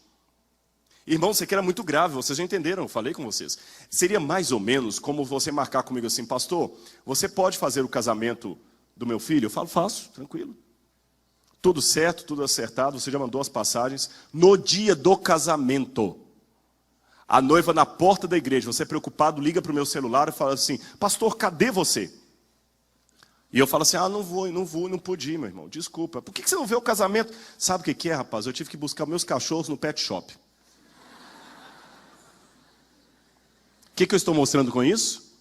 Irmão, isso aqui era muito grave, vocês já entenderam, eu falei com vocês. Seria mais ou menos como você marcar comigo assim, pastor, você pode fazer o casamento do meu filho? Eu falo, faço, tranquilo. Tudo certo, tudo acertado, você já mandou as passagens. No dia do casamento, a noiva na porta da igreja, você preocupado, liga para o meu celular e fala assim, pastor, cadê você? E eu falo assim, não pude ir, meu irmão, desculpa. Por que você não vê o casamento? Sabe o que é, rapaz? Eu tive que buscar meus cachorros no pet shop. O que eu estou mostrando com isso?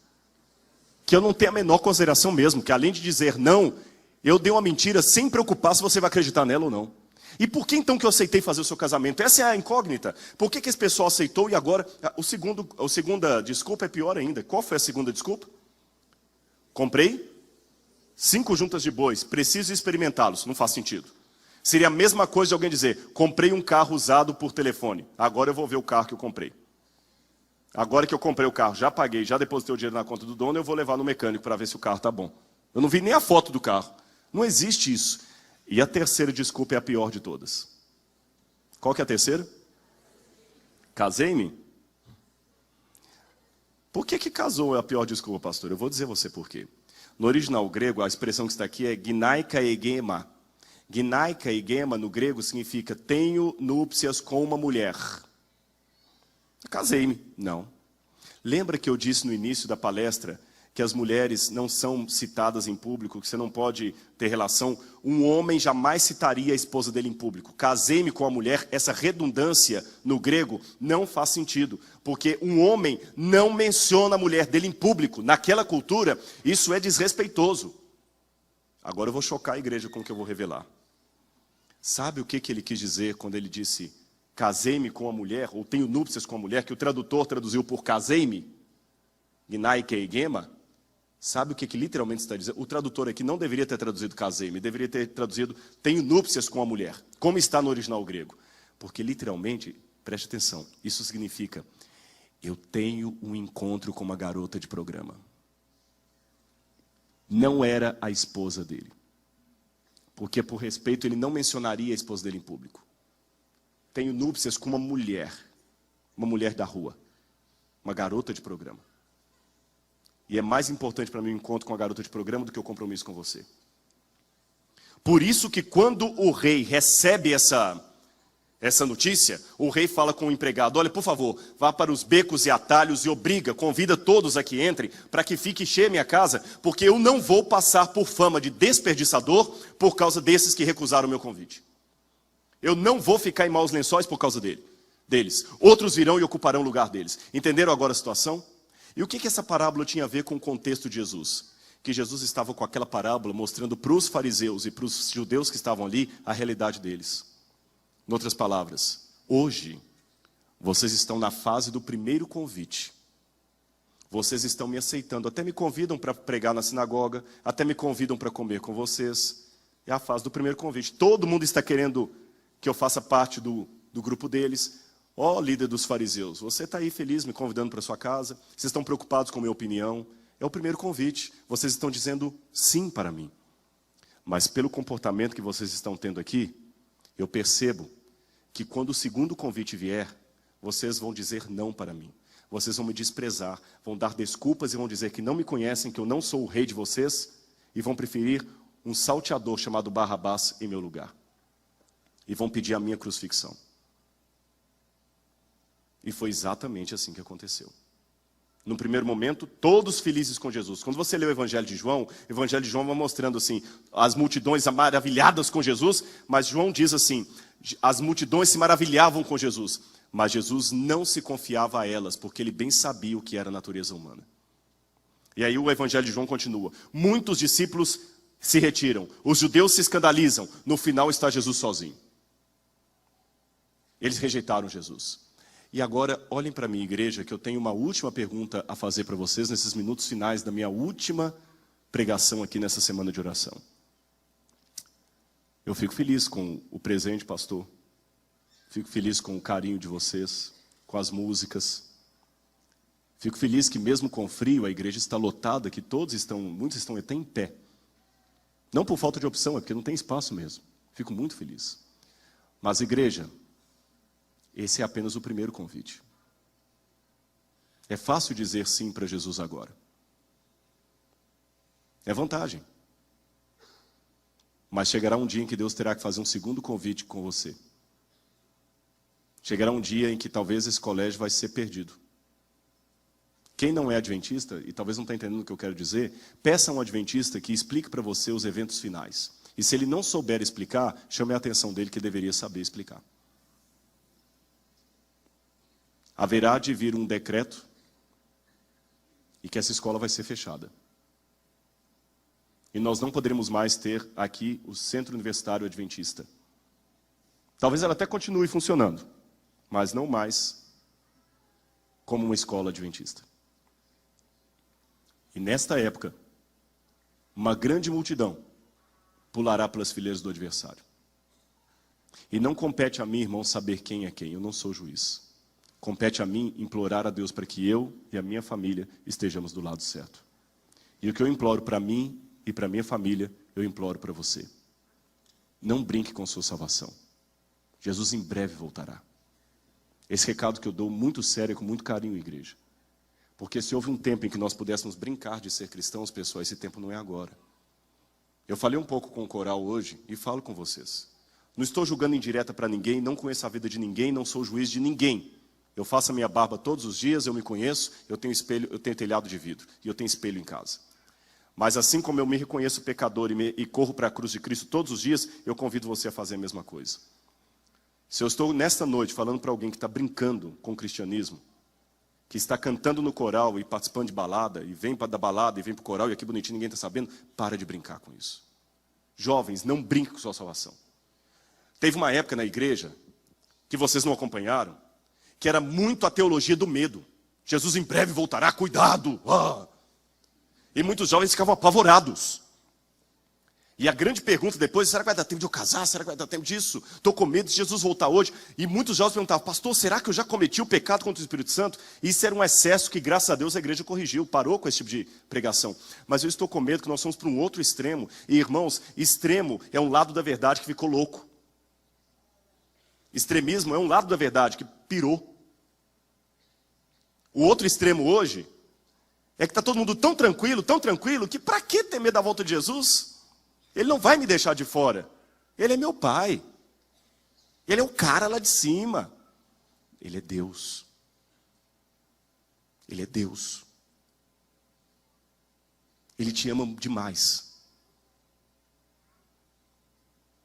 Que eu não tenho a menor consideração mesmo, que além de dizer não, eu dei uma mentira sem preocupar se você vai acreditar nela ou não. E por que então que eu aceitei fazer o seu casamento? Essa é a incógnita. Por que esse pessoal aceitou e agora... A segunda desculpa é pior ainda. Qual foi a segunda desculpa? Comprei 5 juntas de bois, preciso experimentá-los. Não faz sentido. Seria a mesma coisa de alguém dizer, comprei um carro usado por telefone, agora eu vou ver o carro que eu comprei. Agora que eu comprei o carro, já paguei, já depositei o dinheiro na conta do dono, eu vou levar no mecânico para ver se o carro está bom. Eu não vi nem a foto do carro. Não existe isso. E a terceira desculpa é a pior de todas. Qual que é a terceira? Casei-me? Por que casou é a pior desculpa, pastor? Eu vou dizer a você por quê. No original grego, a expressão que está aqui é ginaika egema. Ginaika egema, no grego, significa tenho núpcias com uma mulher. Casei-me. Não. Lembra que eu disse no início da palestra que as mulheres não são citadas em público, que você não pode ter relação. Um homem jamais citaria a esposa dele em público. Casei-me com a mulher, essa redundância no grego não faz sentido, porque um homem não menciona a mulher dele em público. Naquela cultura, isso é desrespeitoso. Agora eu vou chocar a igreja com o que eu vou revelar. Sabe o que ele quis dizer quando ele disse casei-me com a mulher, ou tenho núpcias com a mulher, que o tradutor traduziu por casei-me? Gnai keigema? Sabe o que literalmente está dizendo? O tradutor aqui não deveria ter traduzido casei-me, deveria ter traduzido tenho núpcias com a mulher, como está no original grego. Porque literalmente, preste atenção, isso significa eu tenho um encontro com uma garota de programa. Não era a esposa dele. Porque por respeito ele não mencionaria a esposa dele em público. Tenho núpcias com uma mulher da rua, uma garota de programa. E é mais importante para mim o encontro com a garota de programa do que o compromisso com você. Por isso que quando o rei recebe essa notícia, o rei fala com o empregado, olha, por favor, vá para os becos e atalhos e convida todos a que entrem, para que fique cheia minha casa, porque eu não vou passar por fama de desperdiçador por causa desses que recusaram o meu convite. Eu não vou ficar em maus lençóis por causa deles. Outros virão e ocuparão o lugar deles. Entenderam agora a situação? E o que essa parábola tinha a ver com o contexto de Jesus? Que Jesus estava com aquela parábola mostrando para os fariseus e para os judeus que estavam ali a realidade deles. Em outras palavras, hoje, vocês estão na fase do primeiro convite. Vocês estão me aceitando, até me convidam para pregar na sinagoga, até me convidam para comer com vocês. É a fase do primeiro convite. Todo mundo está querendo que eu faça parte do grupo deles. Ó, líder dos fariseus, você está aí feliz me convidando para sua casa? Vocês estão preocupados com a minha opinião? É o primeiro convite. Vocês estão dizendo sim para mim. Mas pelo comportamento que vocês estão tendo aqui, eu percebo que quando o segundo convite vier, vocês vão dizer não para mim. Vocês vão me desprezar, vão dar desculpas e vão dizer que não me conhecem, que eu não sou o rei de vocês, e vão preferir um salteador chamado Barrabás em meu lugar. E vão pedir a minha crucifixão. E foi exatamente assim que aconteceu. No primeiro momento, todos felizes com Jesus. Quando você lê o Evangelho de João vai mostrando assim, as multidões maravilhadas com Jesus, mas João diz assim, as multidões se maravilhavam com Jesus, mas Jesus não se confiava a elas, porque ele bem sabia o que era a natureza humana. E aí o Evangelho de João continua. Muitos discípulos se retiram, os judeus se escandalizam, no final está Jesus sozinho. Eles rejeitaram Jesus. E agora, olhem para mim, igreja, que eu tenho uma última pergunta a fazer para vocês nesses minutos finais da minha última pregação aqui nessa semana de oração. Eu fico feliz com o presente, pastor. Fico feliz com o carinho de vocês, com as músicas. Fico feliz que mesmo com frio a igreja está lotada, que muitos estão até em pé. Não por falta de opção, é porque não tem espaço mesmo. Fico muito feliz. Mas igreja, esse é apenas o primeiro convite. É fácil dizer sim para Jesus agora. É vantagem. Mas chegará um dia em que Deus terá que fazer um segundo convite com você. Chegará um dia em que talvez esse colégio vai ser perdido. Quem não é adventista, e talvez não está entendendo o que eu quero dizer, peça a um adventista que explique para você os eventos finais. E se ele não souber explicar, chame a atenção dele que deveria saber explicar. Haverá de vir um decreto e que essa escola vai ser fechada. E nós não poderemos mais ter aqui o Centro Universitário Adventista. Talvez ela até continue funcionando, mas não mais como uma escola adventista. E nesta época, uma grande multidão pulará pelas fileiras do adversário. E não compete a mim, irmão, saber quem é quem. Eu não sou juiz. Compete a mim implorar a Deus para que eu e a minha família estejamos do lado certo. E o que eu imploro para mim e para minha família, eu imploro para você. Não brinque com sua salvação. Jesus em breve voltará. Esse recado que eu dou muito sério e com muito carinho, igreja. Porque se houve um tempo em que nós pudéssemos brincar de ser cristãos, pessoal, esse tempo não é agora. Eu falei um pouco com o coral hoje e falo com vocês. Não estou julgando indireta para ninguém, não conheço a vida de ninguém, não sou juiz de ninguém. Eu faço a minha barba todos os dias, eu me conheço, eu tenho espelho, eu tenho telhado de vidro e eu tenho espelho em casa. Mas assim como eu me reconheço pecador e corro para a cruz de Cristo todos os dias, eu convido você a fazer a mesma coisa. Se eu estou nesta noite falando para alguém que está brincando com o cristianismo, que está cantando no coral e participando de balada, e vem para da balada e vem para o coral, e aqui bonitinho, ninguém está sabendo, para de brincar com isso. Jovens, não brinquem com sua salvação. Teve uma época na igreja, que vocês não acompanharam, que era muito a teologia do medo. Jesus em breve voltará, cuidado! E muitos jovens ficavam apavorados. E a grande pergunta depois, será que vai dar tempo de eu casar? Será que vai dar tempo disso? Estou com medo de Jesus voltar hoje. E muitos jovens perguntavam, pastor, será que eu já cometi o pecado contra o Espírito Santo? E isso era um excesso que, graças a Deus, a igreja corrigiu, parou com esse tipo de pregação. Mas eu estou com medo que nós somos para um outro extremo. E, irmãos, extremo é um lado da verdade que ficou louco. Extremismo é um lado da verdade que pirou. O outro extremo hoje é que está todo mundo tão tranquilo, que para que temer da volta de Jesus? Ele não vai me deixar de fora. Ele é meu pai. Ele é o cara lá de cima. Ele é Deus. Ele é Deus. Ele te ama demais.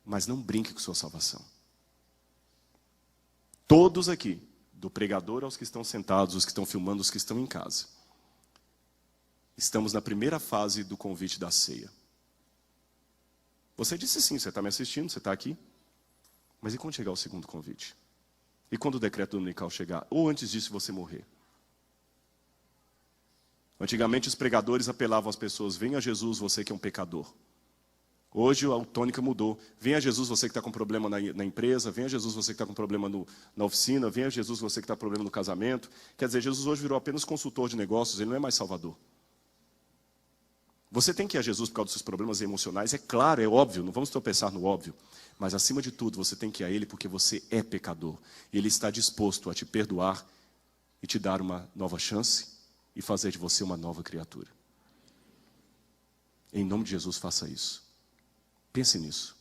Mas não brinque com sua salvação. Todos aqui, do pregador aos que estão sentados, os que estão filmando, os que estão em casa, estamos na primeira fase do convite da ceia. Você disse sim, você está me assistindo, você está aqui. Mas e quando chegar o segundo convite? E quando o decreto dominical chegar? Ou antes disso você morrer? Antigamente os pregadores apelavam às pessoas, venha a Jesus, você que é um pecador. Hoje a tônica mudou. Venha a Jesus, você que está com problema na empresa. Venha a Jesus, você que está com problema na oficina. Venha a Jesus, você que está com problema no casamento. Quer dizer, Jesus hoje virou apenas consultor de negócios, ele não é mais salvador. Você tem que ir a Jesus por causa dos seus problemas emocionais, é claro, é óbvio, não vamos tropeçar no óbvio. Mas acima de tudo, você tem que ir a Ele porque você é pecador. E Ele está disposto a te perdoar e te dar uma nova chance e fazer de você uma nova criatura. Em nome de Jesus, faça isso. Pense nisso.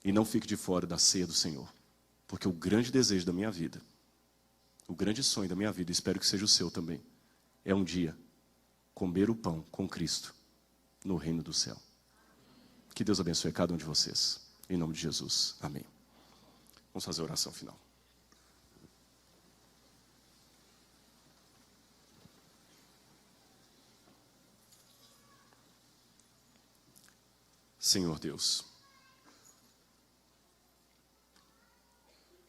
E não fique de fora da ceia do Senhor. Porque o grande desejo da minha vida, o grande sonho da minha vida, espero que seja o seu também, é um dia comer o pão com Cristo no reino do céu. Que Deus abençoe cada um de vocês. Em nome de Jesus. Amém. Vamos fazer a oração final. Senhor Deus,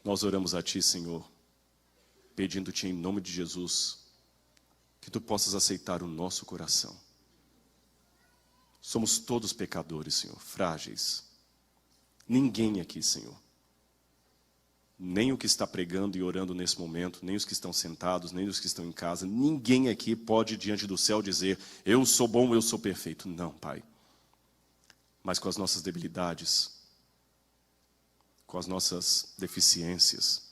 nós oramos a Ti, Senhor, pedindo-Te em nome de Jesus, que Tu possas aceitar o nosso coração. Somos todos pecadores, Senhor, frágeis. Ninguém aqui, Senhor, nem o que está pregando e orando nesse momento, nem os que estão sentados, nem os que estão em casa, ninguém aqui pode diante do céu dizer, eu sou bom, eu sou perfeito. Não, Pai. Mas com as nossas debilidades, com as nossas deficiências,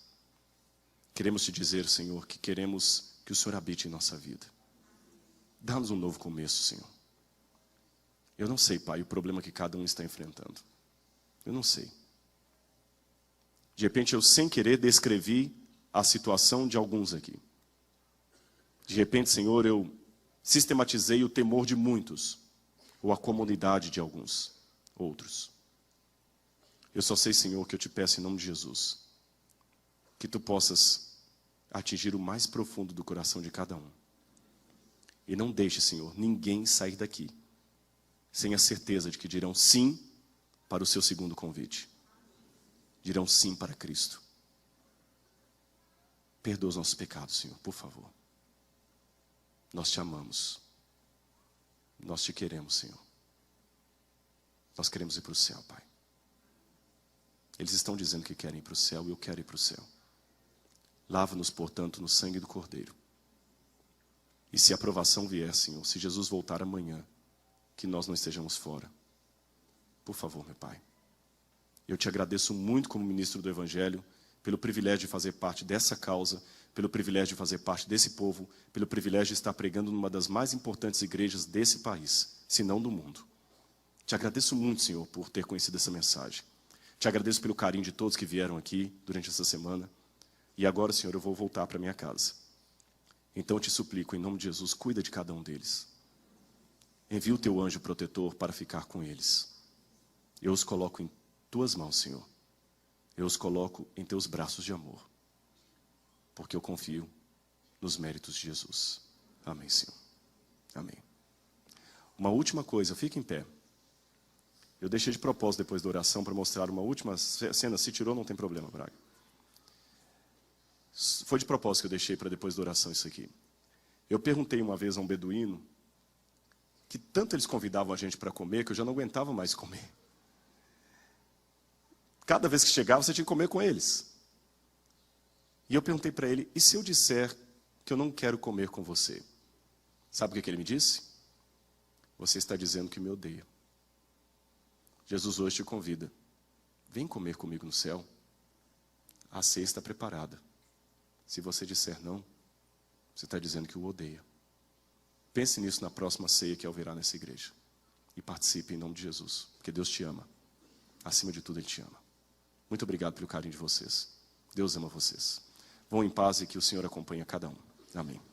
queremos Te dizer, Senhor, que queremos que o Senhor habite em nossa vida. Dá-nos um novo começo, Senhor. Eu não sei, Pai, o problema que cada um está enfrentando. Eu não sei. De repente, eu sem querer descrevi a situação de alguns aqui. De repente, Senhor, eu sistematizei o temor de muitos, ou a comodidade de alguns, outros. Eu só sei, Senhor, que eu Te peço em nome de Jesus, que Tu possas atingir o mais profundo do coração de cada um. E não deixe, Senhor, ninguém sair daqui sem a certeza de que dirão sim para o Seu segundo convite. Dirão sim para Cristo. Perdoa os nossos pecados, Senhor, por favor. Nós Te amamos. Nós Te queremos, Senhor. Nós queremos ir para o céu, Pai. Eles estão dizendo que querem ir para o céu e eu quero ir para o céu. Lava-nos, portanto, no sangue do Cordeiro. E se a aprovação vier, Senhor, se Jesus voltar amanhã, que nós não estejamos fora. Por favor, meu Pai. Eu Te agradeço muito como ministro do Evangelho, pelo privilégio de fazer parte dessa causa, pelo privilégio de fazer parte desse povo, pelo privilégio de estar pregando numa das mais importantes igrejas desse país, se não do mundo. Te agradeço muito, Senhor, por ter conhecido essa mensagem. Te agradeço pelo carinho de todos que vieram aqui durante essa semana. E agora, Senhor, eu vou voltar para minha casa. Então eu te suplico, em nome de Jesus, cuida de cada um deles. Envia o teu anjo protetor para ficar com eles. Eu os coloco em tuas mãos, Senhor. Eu os coloco em teus braços de amor. Porque eu confio nos méritos de Jesus. Amém, Senhor. Amém. Uma última coisa, fique em pé. Eu deixei de propósito depois da oração para mostrar uma última cena. Se tirou, não tem problema, Braga. Foi de propósito que eu deixei para depois da oração isso aqui. Eu perguntei uma vez a um beduíno que tanto eles convidavam a gente para comer que eu já não aguentava mais comer. Cada vez que chegava, você tinha que comer com eles. E eu perguntei para ele, e se eu disser que eu não quero comer com você? Sabe o que ele me disse? Você está dizendo que me odeia. Jesus hoje te convida. Vem comer comigo no céu. A ceia está preparada. Se você disser não, você está dizendo que o odeia. Pense nisso na próxima ceia que haverá nessa igreja. E participe em nome de Jesus. Porque Deus te ama. Acima de tudo, Ele te ama. Muito obrigado pelo carinho de vocês. Deus ama vocês. Vão em paz e que o Senhor acompanhe a cada um. Amém.